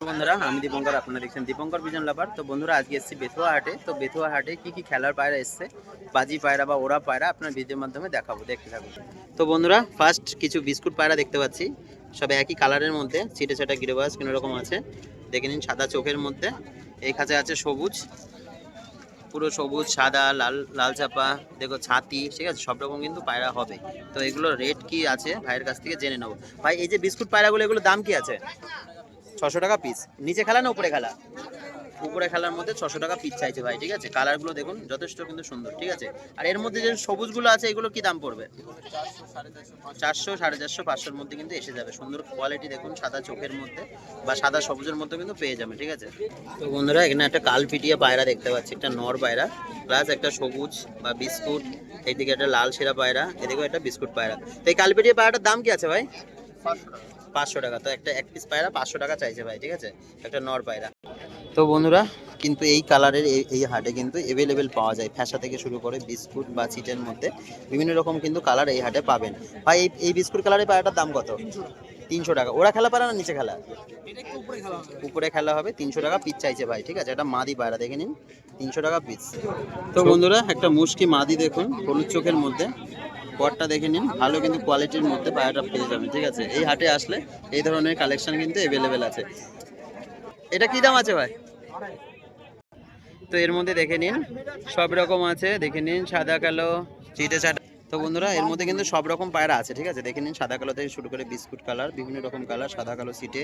বন্ধুরা আমি দীপঙ্কর, আপনারা দেখছেন দীপঙ্কর বিজন লাভার। তো বন্ধুরা আজকে এসেছি বেথুয়া হাটে। তো বেথুয়া হাটে কি খেলার পায়রা এসছে, বাজি পায়রা বা ওরা পায়রা আপনার ভিডিওর মাধ্যমে দেখাবো, দেখতে থাকুন। তো বন্ধুরা ফার্স্ট কিছু বিস্কুট পায়রা দেখতে পাচ্ছি, সব একই কালারের মধ্যে, ছিটে ছাটা গিরেবাস কোনো রকম আছে, দেখে নিন। সাদা চোখের মধ্যে, এই কাছে আছে সবুজ, পুরো সবুজ সাদা লাল লাল চাপা, দেখো ছাতি, ঠিক আছে, সব রকম কিন্তু পায়রা হবে। তো এগুলো রেট কি আছে ভাইয়ের কাছ থেকে জেনে নেবো। ভাই এই যে বিস্কুট পায়রাগুলো, এগুলো দাম কি আছে? 600 টাকা পিস। নিচে খেলা না উপরে খেলা? উপরে খেলার মধ্যে 600 টাকা পিস চাইছে ভাই, ঠিক আছে। কালারগুলো দেখুন যথেষ্ট কিন্তু সুন্দর, ঠিক আছে। আর এর মধ্যে যে সবুজগুলো আছে এগুলো কি দাম পড়বে? 400, 450, 500-র মধ্যে কিন্তু এসে যাবে। সুন্দর কোয়ালিটি দেখুন, সাদা চোখের মধ্যে বা সাদা সবুজের মধ্যে কিন্তু পেয়ে যাবে, ঠিক আছে। তো বন্ধুরা এখানে একটা কালপিটিয়া পায়রা দেখতে পাচ্ছি, একটা নর পায়রা, প্লাস একটা সবুজ বা বিস্কুট, এইদিকে একটা লাল সেরা পায়রা, এদিকেও একটা বিস্কুট পায়রা। তো এই কালপিটিয়া পায়রাটার দাম কি আছে ভাই? 500 টাকা। তো একটা এক পিস পায়রা 500 টাকা চাইছে ভাই, ঠিক আছে, একটা নর পায়রা। তো বন্ধুরা কিন্তু এই কালারের এই হাটে কিন্তু অ্যাভেলেবেল পাওয়া যায়, ফ্যাশা থেকে শুরু করে বিস্কুট বা চিটের মধ্যে বিভিন্ন রকম কিন্তু কালার এই হাটে পাবেন ভাই। এই বিস্কুট কালারের পায়রাটার দাম কত? 300 টাকা। ওরা খেলা পায়রা না নিচে খেলা? উপরে খেলা হবে। 300 টাকা পিস চাইছে ভাই, ঠিক আছে। এটা মাদি পায়রা, দেখে নিন, 300 টাকা পিস। তো বন্ধুরা একটা মুশকি মাদি দেখুন, হলুদ চোখের মধ্যে, পটটা দেখে নিন, ভালো কিন্তু কোয়ালিটির মধ্যে পায়রাটা পেয়ে যাবেন, ঠিক আছে। এই হাটে আসলে এই ধরনের কালেকশন কিন্তু অ্যাভেলেবেল আছে। এটা কি দাম আছে ভাই? তো এর মধ্যে দেখে নিন সব রকম আছে, দেখে নিন, সাদা কালো, চিটে চাটা। তো বন্ধুরা এর মধ্যে কিন্তু সব রকম পায়রা আছে, ঠিক আছে। দেখে নিন সাদা কালো থেকে শুরু করে বিস্কুট কালার, বিভিন্ন রকম কালার, সাদা কালো সিটে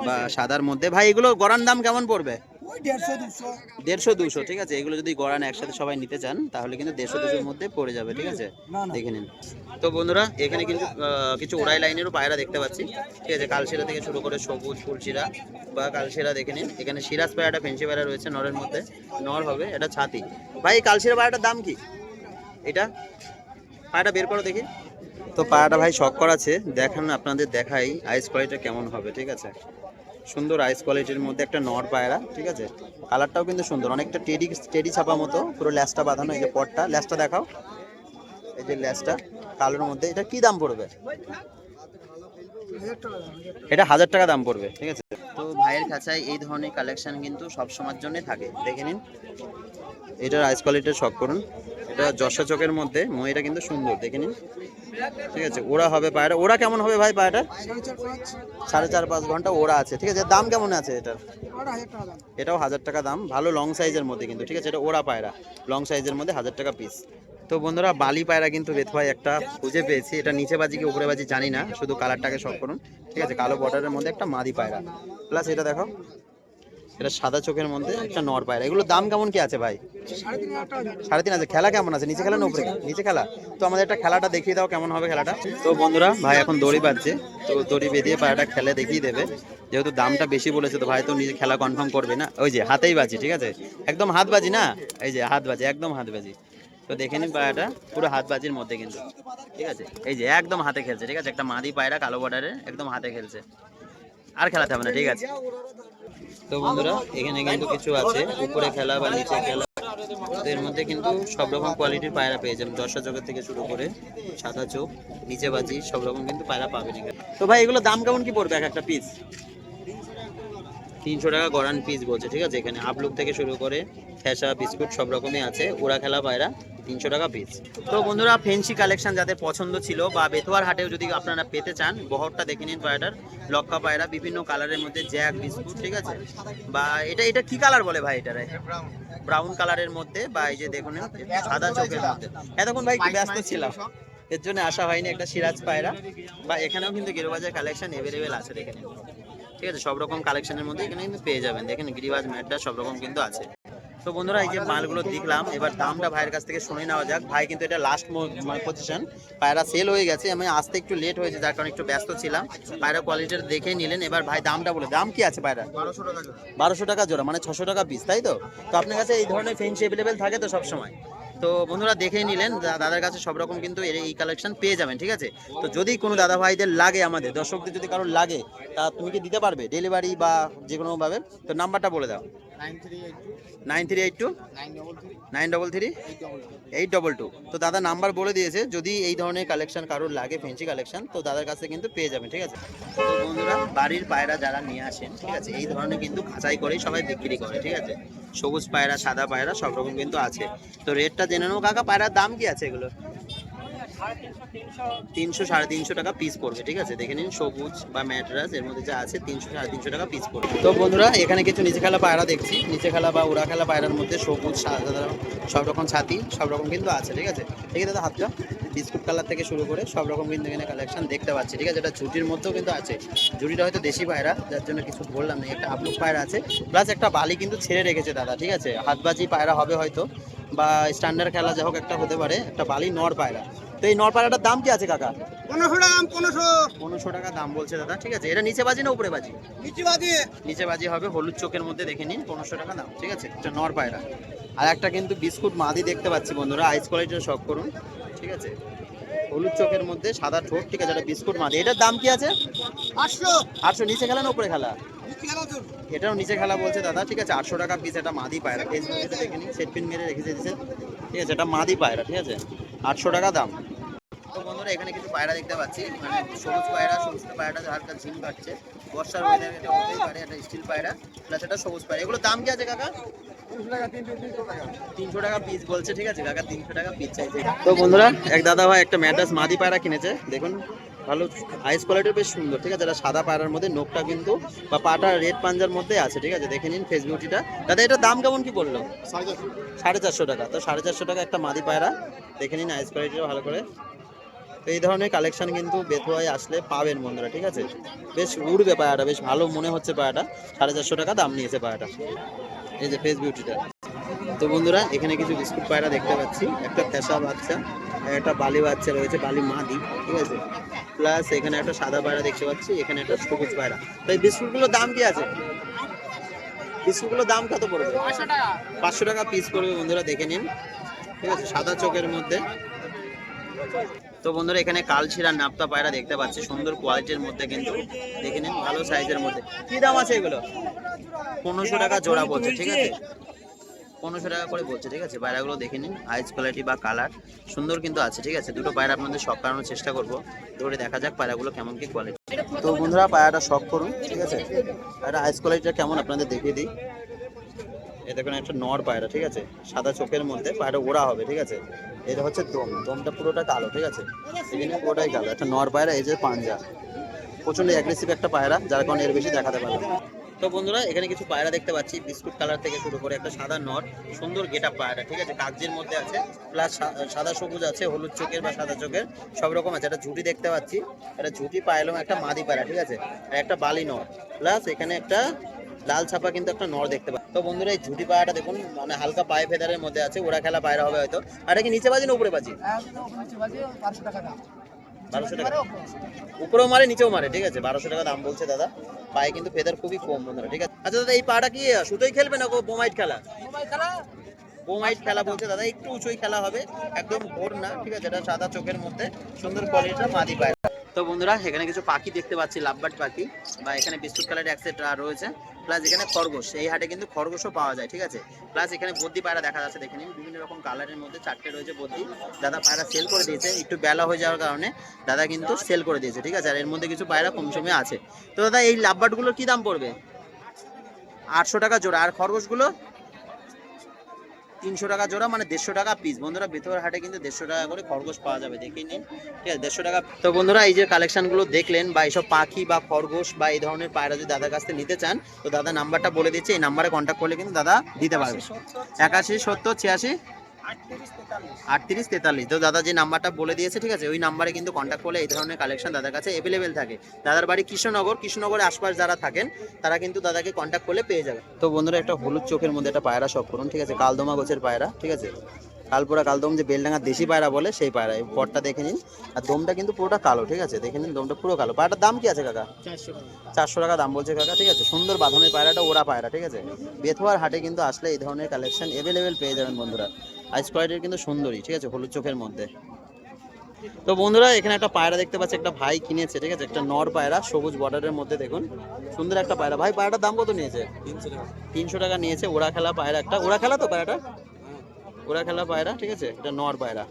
বা সাদার মধ্যে। ভাই এগুলো গড়ান দাম কেমন পড়বে? 150-200, ঠিক আছে। এগুলো যদি গড়ান একসাথে সবাই নিতে চান তাহলে কিন্তু 150-200-র মধ্যে পড়ে যাবে, ঠিক আছে, দেখে নিন। তো বন্ধুরা এখানে কিন্তু কিছু ওড়াই লাইনেরও পায়রা দেখতে পাচ্ছি, ঠিক আছে। কালশিরা থেকে শুরু করে সবুজ ফুলশিরা বা কালশিরা, দেখে নিন। এখানে সিরাজ পায়রাটা, ফেন্সি পায়রা রয়েছে নরের মধ্যে, নর হবে, এটা ছাতি। ভাই এই কালশিরা পায়রাটার দাম কি? এটা পায়রাটা বের করো দেখি। তো পায়রাটা ভাই শখ করাছে, দেখান আপনাদের, দেখাই আইস কোয়ালিটি কেমন হবে, ঠিক আছে। সুন্দর আইস কোয়ালিটির মধ্যে একটা নর পায়রা, ঠিক আছে। কালারটাও কিন্তু সুন্দর, অনেকটা টেডি ছাপা মতো, পুরো ল্যাসটা বাঁধানো। এই যে পটটা, ল্যাসটা দেখাও, এই যে ল্যাসটা কালোর মধ্যে। এটা কি দাম পড়বে? এটা 1000 টাকা দাম পড়বে, ঠিক আছে। তো ভাইয়ের কাছে এই ধরনের কালেকশন কিন্তু সব সময়ের জন্য থাকে, দেখে নিন। এটার আইস কোয়ালিটির শখ করুন। এটা যশা চোখের মধ্যে, ময়ূরটা কিন্তু সুন্দর, দেখে নিন, ঠিক আছে। ওরা হবে পায়রা। ওরা কেমন হবে ভাই পায়রাটা? 4.5-5 ঘন্টা ওরা আছে, ঠিক আছে। দাম কেমন আছে এটার? এটাও 1000 টাকা দাম, ভালো লং সাইজের মধ্যে কিন্তু, ঠিক আছে। এটা ওরা পায়রা, লং সাইজের মধ্যে 1000 টাকা পিস। তো বন্ধুরা বালি পায়রা কিন্তু বেথুয়ায় একটা খুঁজে পেয়েছি। এটা নিচে বাজি কি উপরে বাজি জানি না, শুধু কালারটাকে শখ করুন, ঠিক আছে। কালো বর্ডারের মধ্যে একটা মাদি পায়রা, প্লাস এটা দেখো, এটা সাদা চোখের মধ্যে একটা নর পায়রা। এগুলোর দাম কেমন কি আছে ভাই? 3,500। খেলা কেমন আছে? নিচে খেলা না উপরে? নিচে খেলা। তো আমাদের একটা খেলাটা দেখিয়ে দাও, কেমন হবে খেলাটা। তো বন্ধুরা ভাই এখন দড়ি বাজছে, তো দড়ি বেঁধিয়ে পায়রাটা খেলে দেখিয়ে দেবে। যেহেতু দামটা বেশি বলেছে তো ভাই তো নিজে খেলা কনফার্ম করবে না। ওই যে হাতেই বাজি, ঠিক আছে, একদম হাত বাজি না, এই যে হাত বাজি, একদম হাত বাজি। তো দেখে নিন পায়রাটা পুরো হাত বাজির মধ্যে কিন্তু, ঠিক আছে। এই যে একদম হাতে খেলছে, ঠিক আছে। একটা মাদি পায়রা কালো বর্ডারে একদম হাতে খেলছে, আর খেলাতে হবে না, ঠিক আছে। তো বন্ধুরা এখানে কিন্তু কিছু আছে উপরে খেলা বা নিচে খেলা, তো এর মধ্যে কিন্তু সব রকম কোয়ালিটির পায়রা পেয়ে যাবেন। দশা চোখের থেকে শুরু করে সাদা চোখ, নিচে বাজি, সব রকম কিন্তু পায়রা পাবেন এখানে। তো ভাই এগুলো দাম কেমন কি পড়বে এক একটা পিস? 300 টাকা গড়ান পিস বলছে, ঠিক আছে। এখানে আপলুক থেকে শুরু করে ফ্যাশা বিস্কুট সব রকমই আছে, ওরা খেলা পায়রা 300 টাকা পিস। তো বন্ধুরা ফেন্সি কালেকশন যাদের পছন্দ ছিল বা বেথুয়ার হাটেও যদি আপনারা পেতে চান, বহরটা দেখে নিন পায়রাটার, লক্কা পায়রা বিভিন্ন কালারের মধ্যে, জ্যাক বিস্কুট, ঠিক আছে। বা এটা এটা কি কালার বলে ভাই? এটা ব্রাউন কালারের মধ্যে, বা এই যে দেখুন সাদা চোখের মধ্যে। এতক্ষণ ভাই ব্যস্ত ছিলাম, এর জন্য আসা হয়নি। একটা সিরাজ পায়রা, বা এখানেও কিন্তু গিরিবাজের কালেকশন অ্যাভেলেবেল আছে, দেখে নিন, ঠিক আছে। সব রকম কালেকশনের মধ্যে এখানে কিন্তু পেয়ে যাবেন, দেখেন গিরিবাজ ম্যাটটা সব রকম কিন্তু আছে। তো বন্ধুরা এই যে মালগুলো দেখলাম, এবার দামটা ভাইয়ের কাছ থেকে শুনে নেওয়া যাক। ভাই কিন্তু এটা লাস্ট পজিশন, পায়রা সেল হয়ে গেছে, আমি আসতে একটু লেট হয়েছে যার কারণে একটু ব্যস্ত ছিলাম। পায়রা কোয়ালিটির দেখে নিলেন। এবার ভাই দামটা বলে, দাম কি আছে পায়রা? 1200 টাকা জোড়া, মানে 600 টাকা পিস, তাই তো? তো আপনার কাছে এই ধরনের ফেন্সি অ্যাভেলেবেল থাকে তো সব সময়? তো বন্ধুরা দেখে নিলেন, দাদার কাছে সব রকম কিন্তু এই কালেকশন পেয়ে যাবেন, ঠিক আছে। তো যদি কোনো দাদা ভাইদের লাগে, আমাদের দর্শকদের যদি কারোর লাগে, তা তুমি কি দিতে পারবে ডেলিভারি বা যে কোনো ভাবে? তো নাম্বারটা বলে দাও। 9382 933 822। তো দাদা নাম্বার বলে দিয়েছে, যদি এই ধরনের কালেকশন কারোর লাগে ফেন্সি কালেকশন তো দাদার কাছে কিন্তু পেয়ে যাবেন, ঠিক আছে। তো বন্ধুরা বাড়ির পায়রা যারা নিয়ে আসেন, ঠিক আছে, এই ধরনের কিন্তু খাঁচাই করেই সবাই বিক্রি করে, ঠিক আছে। সবুজ পায়রা, সাদা পায়রা সব রকম কিন্তু আছে। তো রেটটা জেনে নেবো কাকা, পায়রার দাম কি আছে এগুলো? 300 350 টাকা পিস পড়বে, ঠিক আছে। দেখে নিন সবুজ বা ম্যাড্রাস এর মধ্যে যা আছে 300 350 টাকা পিস পড়বে। তো বন্ধুরা এখানে কিছু নিচে খেলা পায়রা দেখছি, নিচে খেলা বা উড়া খেলা পায়রার মধ্যে সবুজ সাদা সব রকম ছাতি সব রকম কিন্তু আছে, ঠিক আছে। ঠিক আছে দাদা, হাতটা বিস্কুট কালার থেকে শুরু করে সব রকম কিন্তু এখানে কালেকশন দেখতে পাচ্ছি, ঠিক আছে। এটা ঝুটির মধ্যেও কিন্তু আছে, ঝুটিটা হয়তো দেশি পায়রা যার জন্য কিছু বললাম না। একটা আপলুক পায়রা আছে, প্লাস একটা বালি কিন্তু ছেড়ে রেখেছে দাদা, ঠিক আছে। হাতবাজি পায়রা হবে হয়তো, বা স্ট্যান্ডার্ড খেলা যা হোক একটা হতে পারে, একটা বালি নর পায়রা। তো এই নর পায়রাটার দাম কি আছে কাকা? 1500 টাকা দাম বলছে দাদা, ঠিক আছে। এটা নিচে বাজি না উপরে বাজি? নিচে বাজি হবে, হলুদ চোখের মধ্যে দেখে নিন, 1500 টাকা দাম, ঠিক আছে। এটা নর পায়রা। আর একটা কিন্তু বিস্কুট মাদি দেখতে পাচ্ছি বন্ধুরা, আইস কোয়ালিটির শখ করুন, ঠিক আছে। হলুদ চোখের মধ্যে সাদা ঠোঁট, ঠিক আছে। এটা বিস্কুট মাদি, এটার দাম কি আছে? 800। নিচে খেলা না উপরে খেলা? এটাও নিচে খেলা বলছে দাদা, ঠিক আছে। 800 টাকা পিস এটা মাদি পায়রা, ফেসবুকে দেখে নিন, সেট পিন মেরে রেখে দিয়েছে, ঠিক আছে। এটা মাদি পায়রা, ঠিক আছে, 800 টাকা দাম। তো বন্ধুরা এখানে কিছু পায়রা দেখতে পাচ্ছি, মানে সবুজ পায়রা, সবুজ পায়রাটা হালকা ঝিম কাটছে, বর্ষার ওয়েদার এটা হতেই পারে। এটা স্টিল পায়রা প্লাস এটা সবুজ পায়রা। এগুলো দাম কি আছে কাকা? 300 টাকা পিস বলছে, ঠিক আছে কাকা, 300 টাকা পিস চাইছে। তো বন্ধুরা এক দাদা ভাই একটা ম্যাড্রাস মাদি পায়রা কিনেছে, দেখুন ভালো আইস কোয়ালিটির, বেশ সুন্দর, ঠিক আছে। এটা সাদা পায়রার মধ্যে নোকটা কিন্তু বা পাটা রেড পাঞ্জার মধ্যে আছে, ঠিক আছে। দেখে নিন ফেস বিউটিটা। দাদা এটার দাম কেমন কি বললো? 450 টাকা। তো 450 টাকা একটা মাদি পায়রা, দেখে নিন আইস কোয়ালিটিটা ভালো করে। তো এই ধরনের কালেকশন কিন্তু বেথুয়ায় আসলে পাবেন বন্ধুরা, ঠিক আছে। বেশ উড়বে পায়রাটা, বেশ ভালো মনে হচ্ছে পায়রাটা। 450 টাকা দাম নিয়েছে পায়রাটা, এই যে ফেস বিউটিটা। তো বন্ধুরা এখানে কিছু বিস্কুট পায়রা দেখতে পাচ্ছি, একটা ফেসা বাচ্চা, একটা বালি বাচ্চা রয়েছে, বালি মাদি, ঠিক আছে। প্লাস এখানে একটা সাদা পায়রা দেখতে পাচ্ছি, এখানে একটা সবুজ পায়রা। তো এই বিস্কুটগুলোর দাম কি আছে? বিস্কুটগুলোর দাম কত পড়বে? 500 টাকা পিস পড়বে বন্ধুরা, দেখে নিন, ঠিক আছে। সাদা চোখের মধ্যে। তো বন্ধুরা এখানে কালশিরা নাপ্তা পায়রা দেখতে পাচ্ছি, সুন্দর কোয়ালিটির মধ্যে কিন্তু, দেখে নিন ভালো সাইজের মধ্যে। কি দাম আছে এগুলো? 1500 টাকা জোড়া বলছে, ঠিক আছে। 1500 টাকা করে বলছে, ঠিক আছে। পায়রাগুলো দেখে নিন, আইস কোয়ালিটি বা কালার সুন্দর কিন্তু আছে, ঠিক আছে। দুটো পায়রা আপনাদের শখ করানোর চেষ্টা করবো, ধরে দেখা যাক পায়রাগুলো কেমন কি কোয়ালিটি। তো বন্ধুরা পায়রাটা শখ করুন, ঠিক আছে। পায়রা আইস কোয়ালিটিটা কেমন আপনাদের দেখিয়ে দিই। এ দেখুন একটা নর পায়রা, ঠিক আছে, সাদা চোখের মধ্যে পায়রা ওড়া হবে, ঠিক আছে। এটা হচ্ছে দমটা পুরোটা কালো, ঠিক আছে, এখানে পুরোটাই কালো। একটা নর পায়রা, এই যে পাঞ্জা, প্রচন্ড অ্যাগ্রেসিভ একটা পায়রা, যার কারণে এর বেশি দেখাতে পারবে না। তো বন্ধুরা এখানে কিছু পায়রা দেখতে পাচ্ছি, বিস্কুট কালার থেকে শুরু করে একটা সাদা নর, সুন্দর গেট আপ পায়রা, ঠিক আছে। কাগজের মধ্যে আছে, প্লাস সাদা সবুজ আছে, হলুদ চোখের বা সাদা চোখের সব রকম আছে। একটা ঝুটি দেখতে পাচ্ছি, একটা ঝুটি পাইলাম, একটা মাদি পায়রা, ঠিক আছে, আর একটা বালি নর, প্লাস এখানে একটা লাল ছাপা কিন্তু একটা নর দেখতে পাচ্ছি। তো বন্ধুরা এই ঝুটি পায়রাটা দেখুন, মানে হালকা পায়ে ফেদারের মধ্যে আছে, ওরা খেলা পায়রা হবে হয়তো। আর এটা কি নিচে বাজি না উপরে বাজি? 1200 টাকা উপরেও মারে নিচেও মারে, ঠিক আছে। 1200 টাকা দাম বলছে দাদা। পায়ে কিন্তু ফেদার খুবই কম বন্ধুরা, ঠিক আছে। আচ্ছা দাদা এই পাটা কি সুতোই খেলবে না বোমাইট খেলা? বোমাইট খেলা বলছে দাদা, একটু উঁচুই খেলা হবে, একদম ভোর না, ঠিক আছে। এটা সাদা চোখের মধ্যে সুন্দর কোয়ালিটির মাদি পায়রা। তো বন্ধুরা এখানে কিছু পাখি দেখতে পাচ্ছি, লাভবার্ড পাখি, বা এখানে বিস্কুট কালারের একসেট রয়েছে, প্লাস এখানে খরগোশ, এই হাটে কিন্তু খরগোশও পাওয়া যায়, ঠিক আছে। প্লাস এখানে বদ্যি পায়রা দেখা যাচ্ছে, দেখে নিন বিভিন্ন রকম কালারের মধ্যে 4টে রয়েছে বদ্যি। দাদা পায়রা সেল করে দিয়েছে, একটু বেলা হয়ে যাওয়ার কারণে দাদা কিন্তু সেল করে দিয়েছে, ঠিক আছে। আর এর মধ্যে কিছু পায়রা কম সময়ে আছে। তো দাদা এই লাভবার্ডগুলোর কি দাম পড়বে? 800 টাকা জোড়া। আর খরগোশগুলো 300 টাকা জোড়া, মানে 150 টাকা পিস বন্ধুরা। বেথুয়ার হাটে কিন্তু 150 টাকা করে খরগোশ পাওয়া যাবে, দেখে নিন, ঠিক আছে, 150 টাকা। তো বন্ধুরা এই যে কালেকশনগুলো দেখলেন, বা এইসব পাখি বা খরগোশ বা এই ধরনের পায়রা যদি দাদার কাছ থেকে নিতে চান, তো দাদা নাম্বারটা বলে দিচ্ছে, এই নাম্বারে কন্ট্যাক্ট করলে কিন্তু দাদা দিতে পারবে। 81 70 86 38 43। তো দাদা যে নাম্বারটা বলে দিয়েছে, ঠিক আছে, ওই নাম্বারে কিন্তু কন্ট্যাক্ট করলে এই ধরনের কালেকশন দাদার কাছে অ্যাভেলেবেল থাকে। দাদার বাড়ি কৃষ্ণনগরের আশপাশ যারা থাকেন তারা কিন্তু দাদাকে কন্ট্যাক্ট করলে পেয়ে যাবে। তো বন্ধুরা একটা হলুদ চোখের মধ্যে একটা পায়রা শখ করুন, ঠিক আছে, কালদমা গোছের পায়রা, ঠিক আছে। কালপোড়া কালদম যে বেলডাঙ্গার দেশি পায়রা বলে সেই পায়রা। এই পটটা দেখে নিন, আর দমটা কিন্তু পুরোটা কালো, ঠিক আছে, দেখে নিন দমটা পুরো কালো। পায়রাটার দাম কি আছে কাকা? 400 টাকা দাম বলছে কাকা, ঠিক আছে। সুন্দর বাঁধনের পায়রাটা ওরা পায়রা, ঠিক আছে। বেথুয়ার হাটে কিন্তু আসলে এই ধরনের কালেকশন অ্যাভেলেবেল পেয়ে যাবেন বন্ধুরা। আইস কোয়ালিটির কিন্তু সুন্দরী, ঠিক আছে, হলুদ চোখের মধ্যে। তো বন্ধুরা এখানে একটা পায়রা দেখতে পাচ্ছি, একটা ভাই কিনেছে, ঠিক আছে, একটা নর পায়রা সবুজ বর্ডারের মধ্যে, দেখুন সুন্দর একটা পায়রা। ভাই পায়রাটার দাম কত নিয়েছে? 300 টাকা নিয়েছে। ওরা খেলা পায়রা, একটা ওরা খেলা তো পায়রাটা, ওরা খেলা পায়রা, ঠিক আছে, এটা নর পায়রা।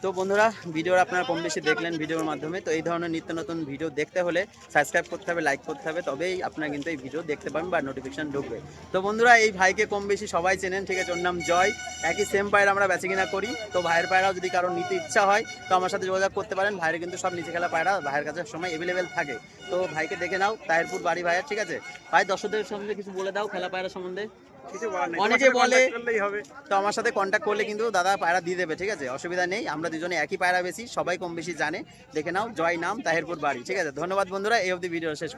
তো বন্ধুরা ভিডিওর আপনারা কম বেশি দেখলেন ভিডিওর মাধ্যমে। তো এই ধরনের নিত্য নতুন ভিডিও দেখতে হলে সাবস্ক্রাইব করতে হবে, লাইক করতে হবে, তবেই আপনারা কিন্তু এই ভিডিও দেখতে পাবেন বা নোটিফিকেশন ঢুকবে। তো বন্ধুরা এই ভাইকে কম বেশি সবাই চেনেন, ঠিক আছে, ওর নাম জয়। একই সেম পায়রা আমরা বেচে কিনা করি। তো ভাইয়ের পায়রাও যদি কারোর নিতে ইচ্ছা হয় তো আমার সাথে যোগাযোগ করতে পারেন। ভাইয়ের কিন্তু সব নিচে খেলা পায়রা ভাইয়ের কাছে সময় অ্যাভেলেবেল থাকে। তো ভাইকে দেখে নাও, তাহিরপুর বাড়ি ভাইয়ের, ঠিক আছে। ভাই দর্শকদের সম্বন্ধে কিছু বলে দাও খেলা পায়রা সম্বন্ধে। অনেকে বলে, তো আমার সাথে কন্ট্যাক্ট করলে কিন্তু দাদা পায়রা দিয়ে দেবে, ঠিক আছে, অসুবিধা নেই। আমরা দুজনে একই পায়রা বেশি, সবাই কম বেশি জানে। দেখে নাও, জয় নাম, তাহিরপুর বাড়ি, ঠিক আছে। ধন্যবাদ বন্ধুরা, এই অবধি ভিডিও শেষ করলাম।